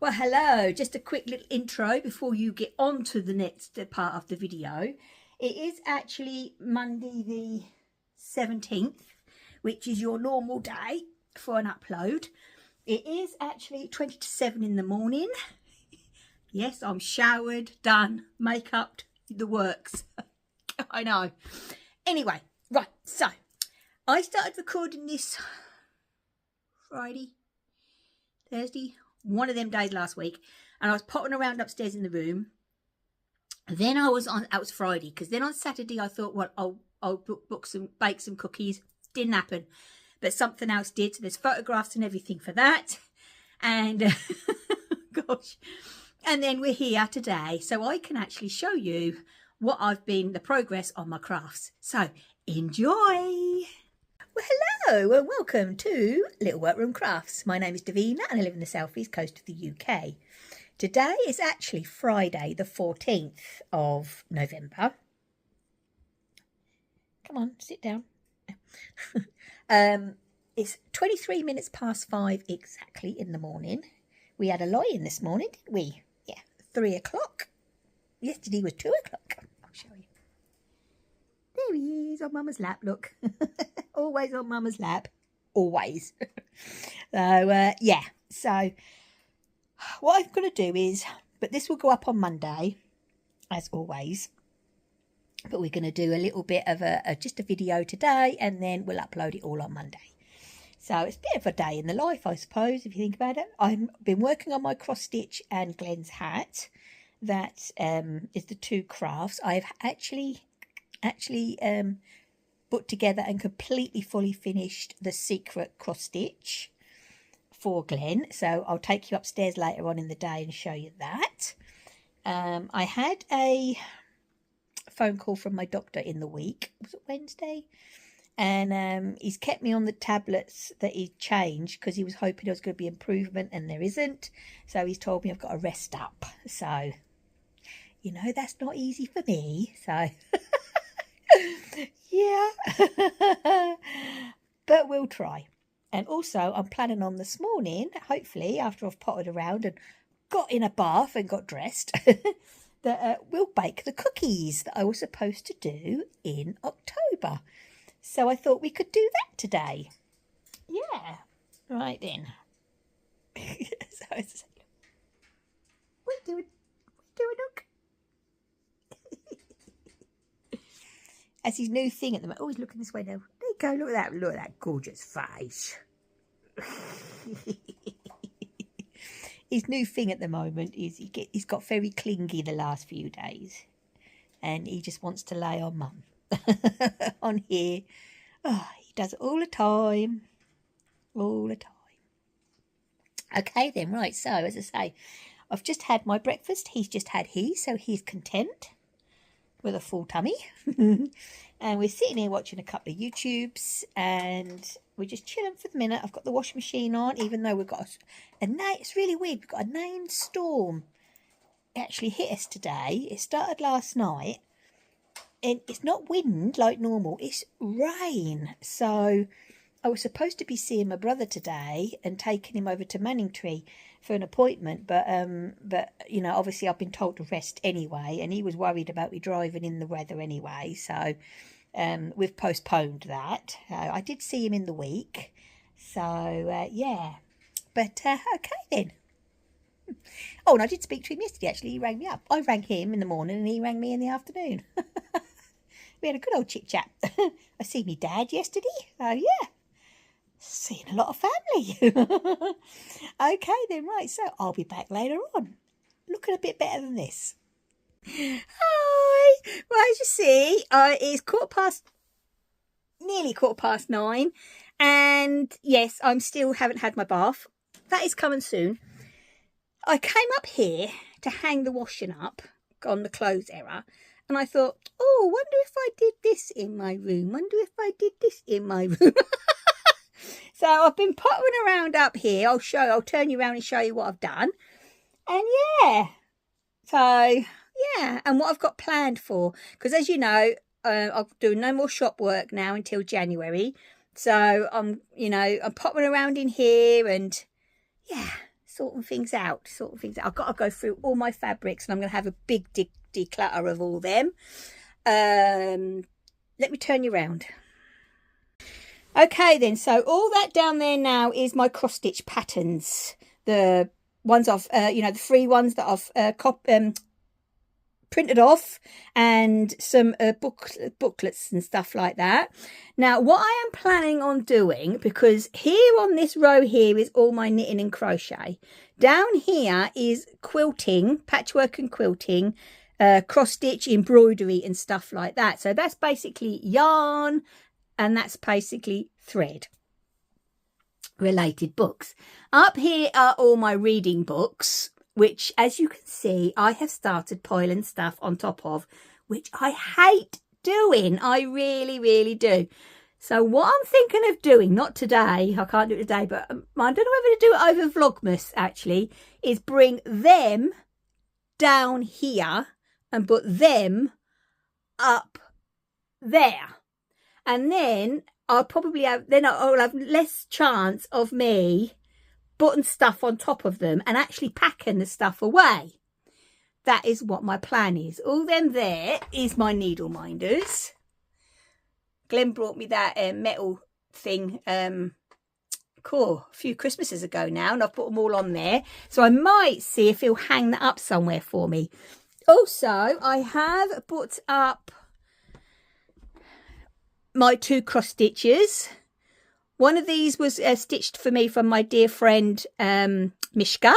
Well, hello, just a quick little intro before you get on to the next part of the video. It is actually Monday the 17th, which is your normal day for an upload. It is actually 20 to 7 in the morning. Yes, I'm showered, done, makeup, the works. I know. Anyway, right, so I started recording this Friday, Thursday, one of them days last week, and I was pottering around upstairs in the room. Then that was Friday, because then on Saturday I thought, well, I'll bake some cookies. Didn't happen, but something else did. So there's photographs and everything for that, and gosh, and then we're here today, so I can actually show you what the progress on my crafts. So enjoy. Well, hello and welcome to Littleworkroomcrafts. My name is Davina and I live in the southeast coast of the UK. Today is actually Friday the 14th of November. Come on, sit down. It's 23 minutes past 5 exactly in the morning. We had a lie-in this morning, didn't we? Yeah, 3 o'clock. Yesterday was 2 o'clock. I'll show you. There he is on Mama's lap, look. Always on Mama's lap. Always. So, yeah. So, what I'm going to do is, but this will go up on Monday, as always. But we're going to do a little bit of just a video today, and then we'll upload it all on Monday. So, it's a bit of a day in the life, I suppose, if you think about it. I've been working on my cross-stitch and Glenn's hat. That is the two crafts. I've actually put together and completely fully finished the secret cross stitch for Glenn, so I'll take you upstairs later on in the day and show you that. I had a phone call from my doctor in the week, was it Wednesday, and he's kept me on the tablets that he changed because he was hoping there was going to be improvement, and there isn't. So he's told me I've got to rest up, so you know that's not easy for me, so yeah. But we'll try. And also I'm planning on this morning, hopefully after I've potted around and got in a bath and got dressed, that we'll bake the cookies that I was supposed to do in October. So I thought we could do that today. Yeah. Right then. So it's what do we look? As his new thing at the moment. Oh, he's looking this way now. There you go. Look at that gorgeous face. His new thing at the moment is he's got very clingy the last few days, and he just wants to lay on Mum on here. Oh, he does it all the time, Okay then, right. So as I say, I've just had my breakfast. He's just had his, so he's content with a full tummy. And we're sitting here watching a couple of YouTubes, and we're just chilling for the minute. I've got the washing machine on, even though we've got it's really weird, we've got a named storm. It actually hit us today. It started last night, and it's not wind like normal, it's rain. So I was supposed to be seeing my brother today and taking him over to Manningtree for an appointment, but you know, obviously I've been told to rest anyway, and he was worried about me driving in the weather anyway, so we've postponed that. I did see him in the week, so yeah, but okay then. Oh, and I did speak to him yesterday, actually. He rang me up. I rang him in the morning and he rang me in the afternoon. We had a good old chit chat. I seen my dad yesterday, oh yeah, seen a lot of family. Okay then, right, so I'll be back later on looking a bit better than this. Hi. Well, as you see, it's nearly 9:15, and yes, I'm still haven't had my bath. That is coming soon. I came up here to hang the washing up on the clothes error, and I thought, oh, wonder if I did this in my room. So I've been pottering around up here. I'll turn you around and show you what I've done. And yeah, so yeah, and what I've got planned for, because as you know, I'll do no more shop work now until January. So I'm pottering around in here, and yeah, sorting things out. I've got to go through all my fabrics, and I'm going to have a big declutter of all them. Let me turn you around. Okay then, so all that down there now is my cross stitch patterns. The ones I've, the free ones that I've printed off, and some booklets and stuff like that. Now, what I am planning on doing, because here on this row here is all my knitting and crochet. Down here is quilting, patchwork and quilting, cross stitch, embroidery and stuff like that. So that's basically yarn, and that's basically thread related books. Up here are all my reading books, which, as you can see, I have started piling stuff on top of, which I hate doing. I really, really do. So what I'm thinking of doing, not today, I can't do it today, but I don't know whether to do it over Vlogmas, actually, is bring them down here and put them up there. And then I'll probably have, I'll have less chance of me putting stuff on top of them and actually packing the stuff away. That is what my plan is. All them there is my needle minders. Glenn brought me that metal thing a few Christmases ago now, and I've put them all on there. So I might see if he'll hang that up somewhere for me. Also, I have put up my 2 cross stitches. One of these was stitched for me from my dear friend Mishka.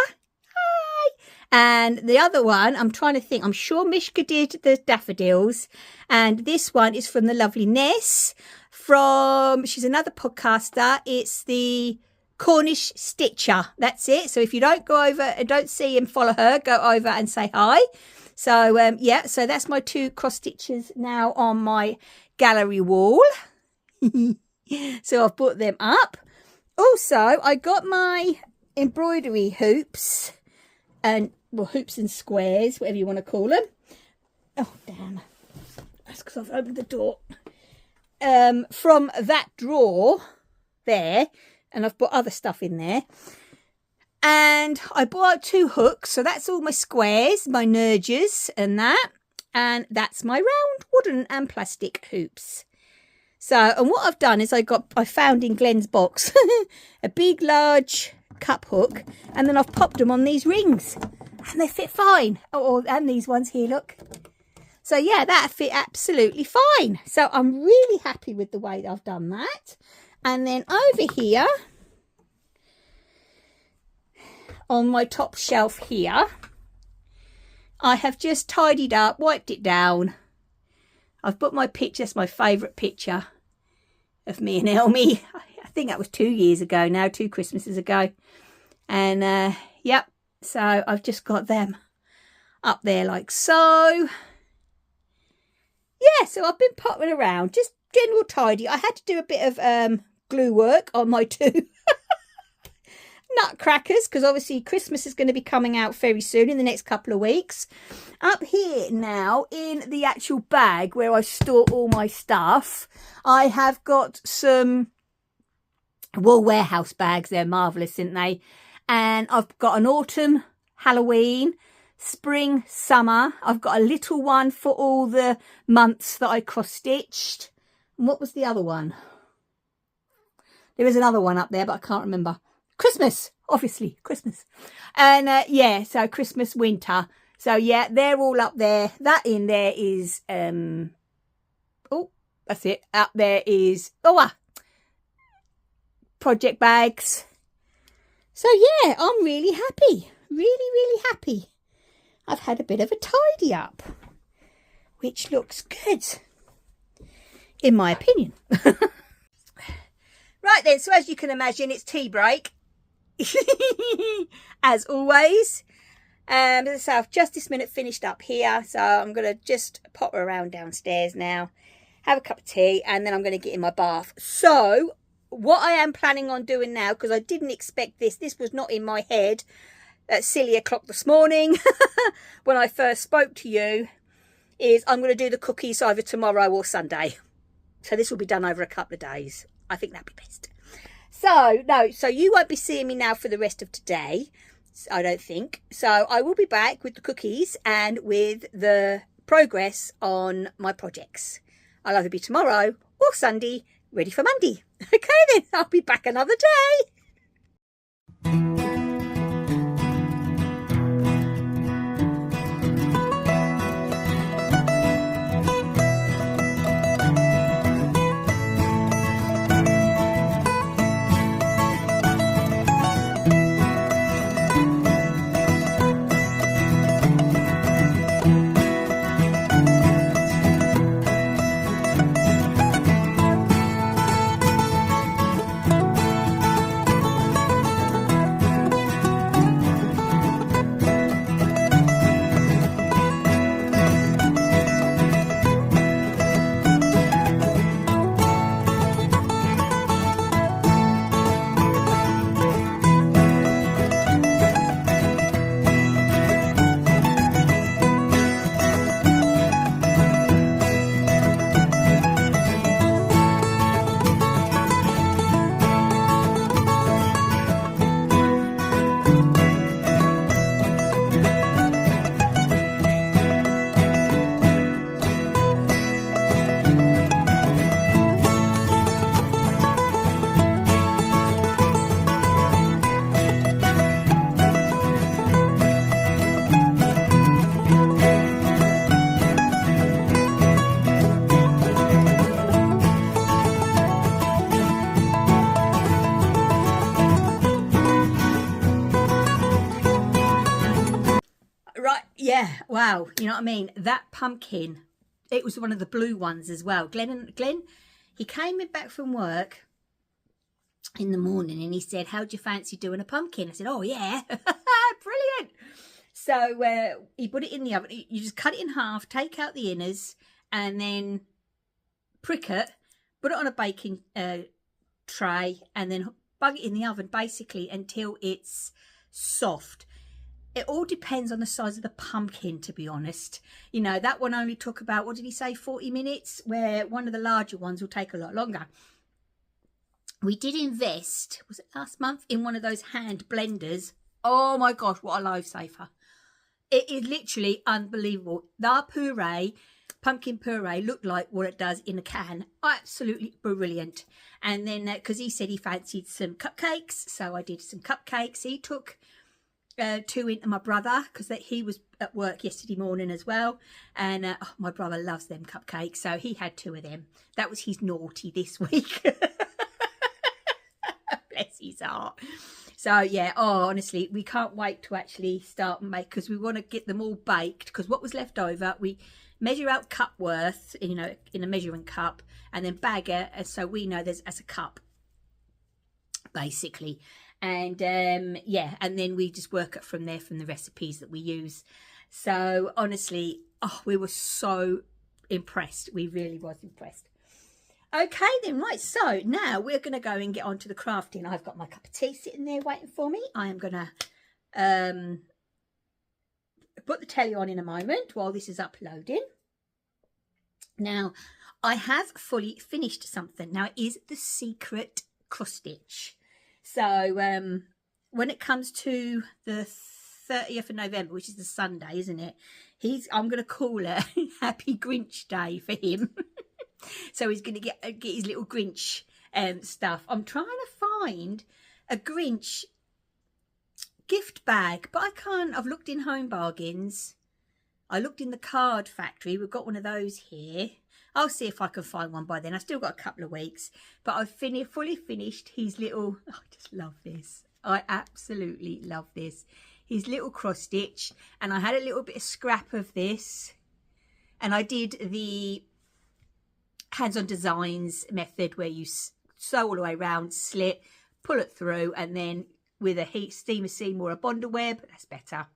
Hi! And the other one, I'm trying to think, I'm sure Mishka did the daffodils. And this one is from the lovely Ness. She's another podcaster. It's the Cornish Stitcher. That's it. So if you don't go over and don't see and follow her, go over and say hi. So, yeah, so that's my 2 cross stitches now on my gallery wall. So I've put them up. Also, I got my embroidery hoops, and hoops and squares, whatever you want to call them. Oh, damn. That's because I've opened the door. From that drawer there, and I've put other stuff in there. And I bought 2 hooks, so that's all my squares, my nurges and that. And that's my round wooden and plastic hoops. So, and what I've done is I found in Glenn's box a big, large cup hook, and then I've popped them on these rings, and they fit fine. Oh, and these ones here, look. So yeah, that fit absolutely fine. So I'm really happy with the way that I've done that. And then over here, on my top shelf here, I have just tidied up, wiped it down. I've put my picture, that's my favourite picture of me and Elmy. I think that was 2 years ago now, 2 Christmases ago. And, yep, so I've just got them up there like so. Yeah, so I've been pottering around, just general tidy. I had to do a bit of glue work on my 2 nutcrackers, because obviously Christmas is going to be coming out very soon in the next couple of weeks. Up here now in the actual bag where I store all my stuff, I have got some Wool Warehouse bags. They're marvellous, aren't they? And I've got an autumn, Halloween, spring, summer. I've got a little one for all the months that I cross-stitched. And what was the other one? There is another one up there, but I can't remember. Christmas, obviously, Christmas. And yeah, so Christmas, winter. So yeah, they're all up there. That in there is, oh, that's it. Up there is, project bags. So yeah, I'm really happy. Really, really happy. I've had a bit of a tidy up, which looks good, in my opinion. Right then, so as you can imagine, it's tea break. As always. So I've just this minute finished up here, so I'm going to just pop around downstairs now, have a cup of tea, and then I'm going to get in my bath. So what I am planning on doing now, because I didn't expect this was not in my head at silly o'clock this morning when I first spoke to you, is I'm going to do the cookies either tomorrow or Sunday. So this will be done over a couple of days. I think that'd be best. So, no, so you won't be seeing me now for the rest of today. I don't think. So I will be back with the cookies and with the progress on my projects. I'll either be tomorrow or Sunday, ready for Monday. Okay then, I'll be back another day. Right, yeah, wow, you know what I mean? That pumpkin, it was one of the blue ones as well. Glenn, he came back from work in the morning and he said, how'd you fancy doing a pumpkin? I said, oh yeah, brilliant. So he put it in the oven. You just cut it in half, take out the inners, and then prick it, put it on a baking tray, and then bug it in the oven basically until it's soft. It all depends on the size of the pumpkin, to be honest. You know, that one only took about, what did he say, 40 minutes, where one of the larger ones will take a lot longer. We did invest, was it last month, in one of those hand blenders. Oh my gosh, what a lifesaver. It is literally unbelievable. That puree, pumpkin puree, looked like what it does in a can. Absolutely brilliant. And then, because he said he fancied some cupcakes, so I did some cupcakes. He took 2 into my brother, because he was at work yesterday morning as well, and oh, my brother loves them cupcakes, so he had 2 of them. That was his naughty this week. Bless his heart. So yeah, oh honestly, we can't wait to actually start and make, because we want to get them all baked, because what was left over, we measure out cup worth, you know, in a measuring cup, and then bag it, and so we know there's as a cup basically. And yeah, and then we just work it from there, from the recipes that we use. So honestly, oh, we were so impressed. We really was impressed. Okay then, right, so now we're going to go and get on to the crafting. I've got my cup of tea sitting there waiting for me. I am going to put the telly on in a moment while this is uploading. Now, I have fully finished something. Now, it is the secret cross stitch. So when it comes to the 30th of November, which is the Sunday, isn't it? I'm going to call it Happy Grinch Day for him. So he's going to get his little Grinch stuff. I'm trying to find a Grinch gift bag, but I can't. I've looked in Home Bargains. I looked in the Card Factory. We've got one of those here. I'll see if I can find one by then. I've still got a couple of weeks, but I've fully finished his little, I just love this. I absolutely love this. His little cross stitch, and I had a little bit of scrap of this, and I did the hands-on designs method where you sew all the way around, slit, pull it through, and then with a steamer seam or a bonder web, that's better.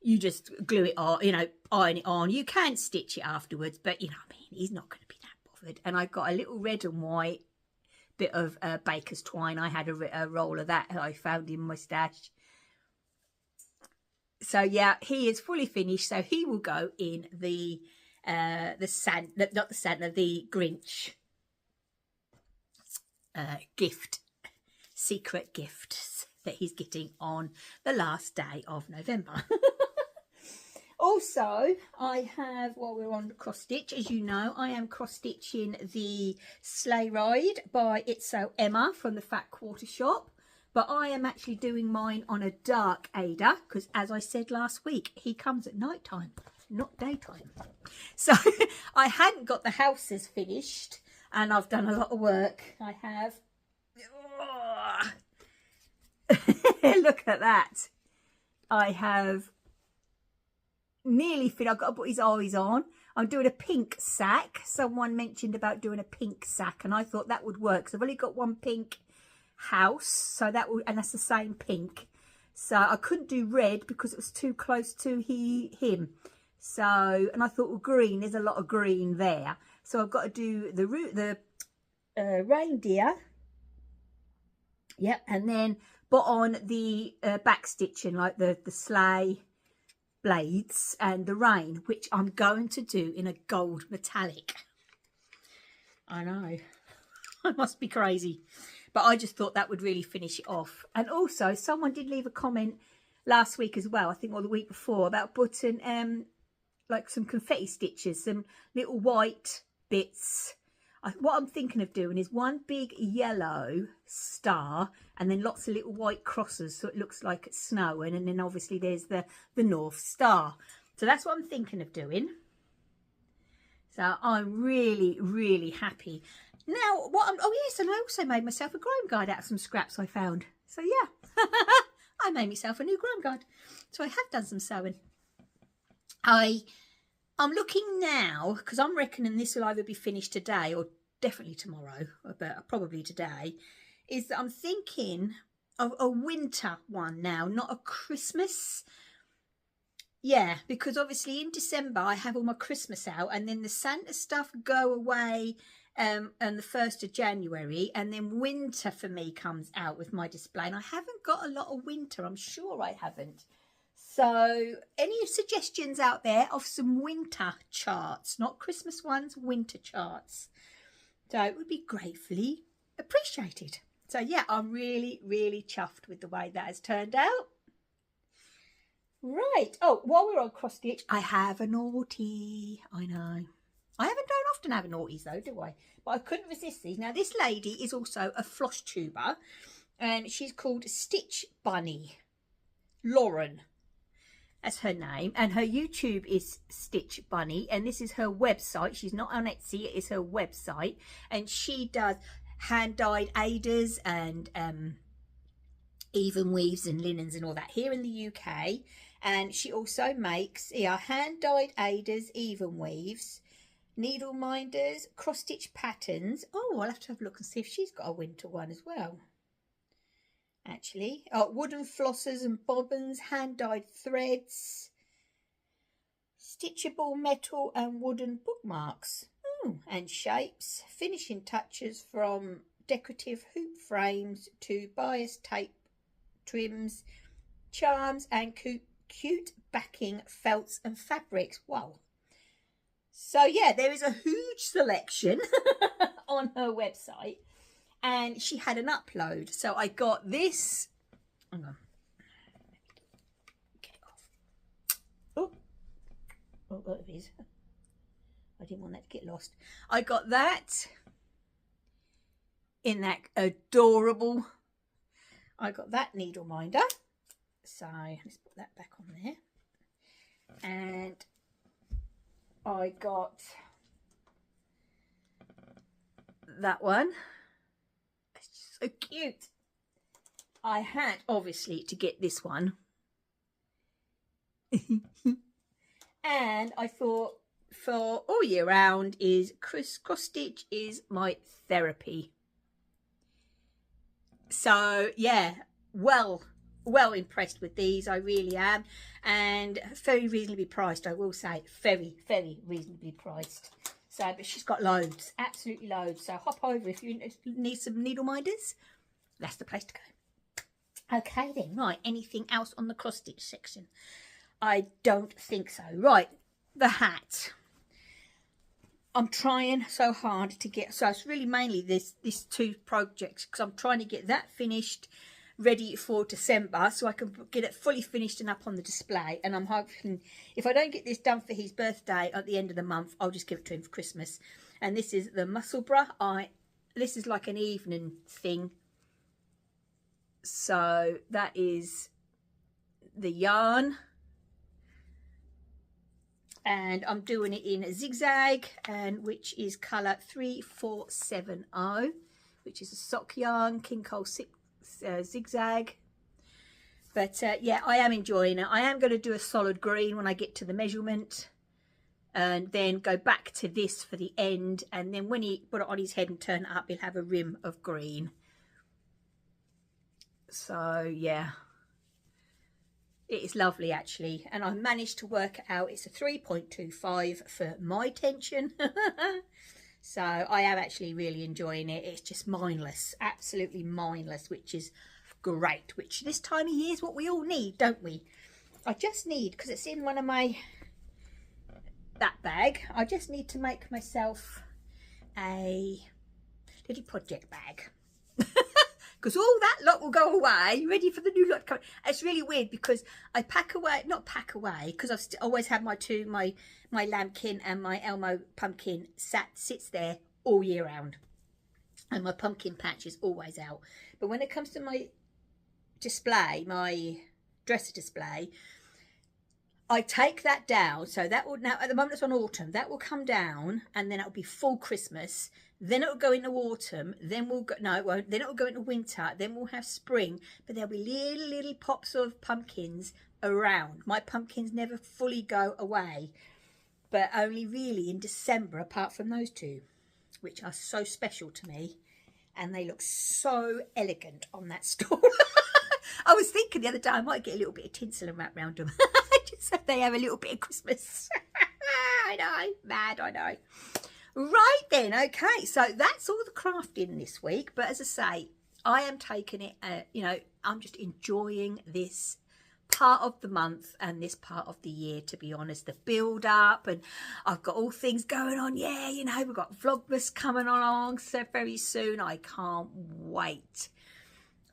You just glue it on, you know, iron it on. You can stitch it afterwards, but you know what I mean, he's not going to be that bothered. And I got a little red and white bit of baker's twine. I had a roll of that I found in my stash. So yeah, he is fully finished. So he will go in the Grinch gift, secret gifts. that he's getting on the last day of November. Also, I have, while we're on cross stitch, as you know, I am cross stitching the Sleigh Ride by It's So Emma from the Fat Quarter Shop. But I am actually doing mine on a dark Ada because, as I said last week, he comes at night time, not daytime. So I hadn't got the houses finished and I've done a lot of work. I have. Oh. Look at that. I have nearly finished. I've got to put his eyes on. I'm doing a pink sack. Someone mentioned about doing a pink sack and I thought that would work. So I've only got one pink house, so that would, and that's the same pink. So I couldn't do red because it was too close to him. So, and I thought, well, green, there's a lot of green there. So I've got to do the reindeer. Yep, and then put on the back stitching, like the sleigh blades and the rain, which I'm going to do in a gold metallic. I know. I must be crazy. But I just thought that would really finish it off. And also, someone did leave a comment last week as well, I think, or the week before, about putting like some confetti stitches, some little white bits. What I'm thinking of doing is one big yellow star and then lots of little white crosses so it looks like it's snowing, and then obviously there's the North Star. So that's what I'm thinking of doing. So I'm really, really happy. Now, oh yes, and I also made myself a grime guide out of some scraps I found. So yeah, I made myself a new grime guide. So I have done some sewing. I'm looking now, because I'm reckoning this will either be finished today or definitely tomorrow, but probably today, is that I'm thinking of a winter one now, not a Christmas. Yeah, because obviously in December I have all my Christmas out and then the Santa stuff go away on the 1st of January, and then winter for me comes out with my display. And I haven't got a lot of winter, I'm sure I haven't. So any suggestions out there of some winter charts, not Christmas ones, winter charts? So it would be gratefully appreciated. So yeah, I'm really, really chuffed with the way that has turned out. Right. Oh, while we're on cross stitch, I have a naughty. I know. I don't often have a naughties though, do I? But I couldn't resist these. Now this lady is also a floss tuber and she's called Stitch Bunny. Lauren. That's her name, and her YouTube is Stitch Bunny, and this is her website. She's not on Etsy, it is her website, and she does hand-dyed Adas and even weaves and linens and all that here in the UK. And she also makes hand-dyed Adas, even weaves, needle minders, cross-stitch patterns. Oh, I'll have to have a look and see if she's got a winter one as well. Actually, wooden flossers and bobbins, hand-dyed threads, stitchable metal and wooden bookmarks, and shapes, finishing touches from decorative hoop frames to bias tape trims, charms and cute backing felts and fabrics. Wow. So yeah, there is a huge selection on her website. And she had an upload. So I got this. Hang on. Get it off. Oh, there it is. I didn't want that to get lost. I got that in that adorable. I got that needle minder. So let's put that back on there. And I got that one. So cute. I had obviously to get this one. And I thought for all year round is cross stitch is my therapy. So yeah, well impressed with these. I really am. And very reasonably priced, I will say. Very, very reasonably priced. So, but she's got loads, absolutely loads. So hop over if you need some needle minders. That's the place to go. Okay then, right. Anything else on the cross stitch section? I don't think so. Right, the hat. I'm trying so hard to get. So it's really mainly this two projects because I'm trying to get that finished ready for December, so I can get it fully finished and up on the display. And I'm hoping if I don't get this done for his birthday at the end of the month, I'll just give it to him for Christmas. And this is the muslebrough. This is like an evening thing. So that is the yarn. And I'm doing it in a zigzag, and which is colour 3470, which is a sock yarn, King Cole zigzag. But yeah, I am enjoying it. I am going to do a solid green when I get to the measurement, and then go back to this for the end. And then when he put it on his head and turn it up, he'll have a rim of green. So yeah, it is lovely actually, and I managed to work it out. It's a 3.25 for my tension. So I am actually really enjoying it. It's just mindless, absolutely mindless, which is great, which this time of year is what we all need, don't we? I just need, because it's in one of that bag, I just need to make myself a little project bag. Because all that lot will go away, ready for the new lot coming. It's really weird because I pack away, not pack away, because I've always had my lambkin and my Elmo pumpkin sits there all year round. And my pumpkin patch is always out. But when it comes to my display, my dresser display, I take that down. So that will, now at the moment it's on autumn, that will come down, and then it'll be full Christmas. Then it'll go into autumn, then we'll go, no it won't, then it'll go into winter, then we'll have spring, but there'll be little pops of pumpkins around. My pumpkins never fully go away, but only really in December, apart from those two, which are so special to me, and they look so elegant on that stall. I was thinking the other day I might get a little bit of tinsel and wrap around them, just so they have a little bit of Christmas. I know, mad, I know. Right then, okay, so that's all the crafting this week. But as I say, I am taking it, you know, I'm just enjoying this part of the month and this part of the year, to be honest. The build up, and I've got all things going on. Yeah, you know, we've got Vlogmas coming along so very soon. I can't wait.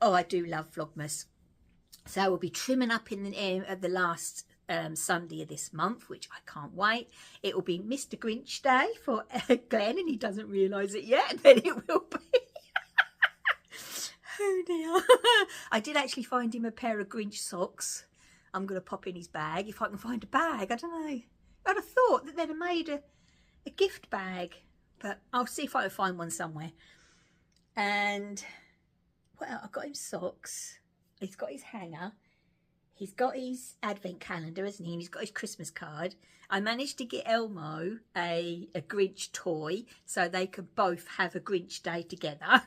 Oh, I do love Vlogmas. So we'll be trimming up in the last Sunday of this month, which I can't wait. It will be Mr. Grinch Day for Glenn, and he doesn't realise it yet, but it will be. Oh dear. I did actually find him a pair of Grinch socks. I'm going to pop in his bag if I can find a bag. I don't know. I'd have thought that they'd have made a gift bag, but I'll see if I can find one somewhere. And well, I've got him socks. He's got his hanger. He's got his advent calendar, hasn't he? And he's got his Christmas card. I managed to get Elmo a Grinch toy so they could both have a Grinch day together.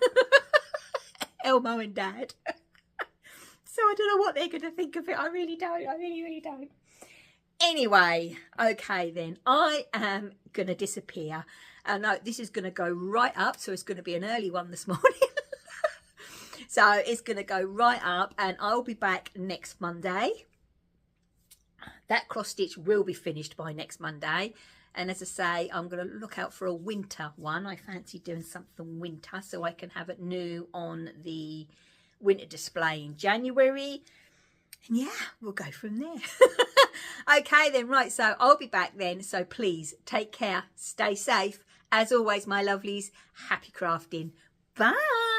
Elmo and Dad. So I don't know what they're going to think of it. I really don't. I really don't. Anyway, okay then. I am going to disappear. No, this is going to go right up. So it's going to be an early one this morning. So it's going to go right up, and I'll be back next Monday. That cross stitch will be finished by next Monday. And as I say, I'm going to look out for a winter one. I fancy doing something winter so I can have it new on the winter display in January. And yeah, we'll go from there. Okay then, right, so I'll be back then. So please take care, stay safe. As always, my lovelies, happy crafting. Bye.